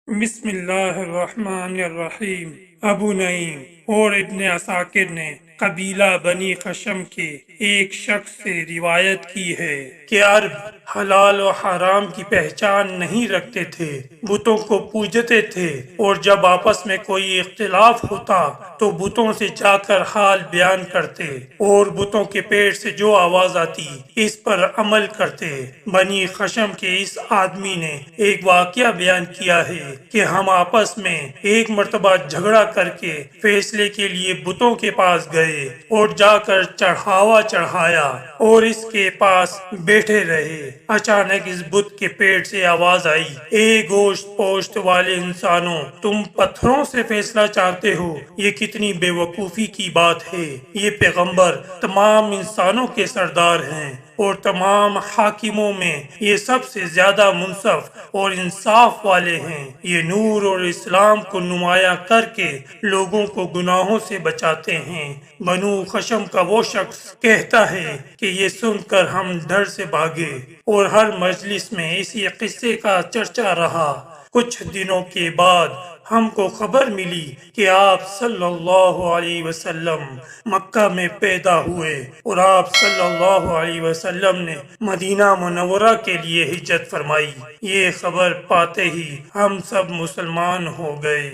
بسم اللہ الرحمن الرحیم۔ ابو نعیم اور ابن عساکر نے قبیلہ بنی خشم کے ایک شخص سے روایت کی ہے کہ عرب حلال و حرام کی پہچان نہیں رکھتے تھے، بتوں کو پوجتے تھے، اور جب آپس میں کوئی اختلاف ہوتا تو بتوں سے جا کر حال بیان کرتے اور بتوں کے پیٹ سے جو آواز آتی اس پر عمل کرتے۔ بنی خشم کے اس آدمی نے ایک واقعہ بیان کیا ہے کہ ہم آپس میں ایک مرتبہ جھگڑا کر کے فیصلے کے لیے بتوں کے پاس گئے اور جا کر چڑھاوا چڑھایا اور اس کے پاس بیٹھے رہے۔ اچانک اس بت کے پیٹ سے آواز آئی، اے گوشت پوشت والے انسانوں، تم پتھروں سے فیصلہ چاہتے ہو؟ یہ کتنی بے وقوفی کی بات ہے۔ یہ پیغمبر تمام انسانوں کے سردار ہیں اور تمام حاکموں میں یہ سب سے زیادہ منصف اور انصاف والے ہیں۔ یہ نور اور اسلام کو نمایاں کر کے لوگوں کو گناہوں سے بچاتے ہیں۔ بنو خشم کا وہ شخص کہتا ہے کہ یہ سن کر ہم ڈر سے بھاگے اور ہر مجلس میں اسی قصے کا چرچا رہا۔ کچھ دنوں کے بعد ہم کو خبر ملی کہ آپ صلی اللہ علیہ وسلم مکہ میں پیدا ہوئے اور آپ صلی اللہ علیہ وسلم نے مدینہ منورہ کے لیے ہجرت فرمائی۔ یہ خبر پاتے ہی ہم سب مسلمان ہو گئے۔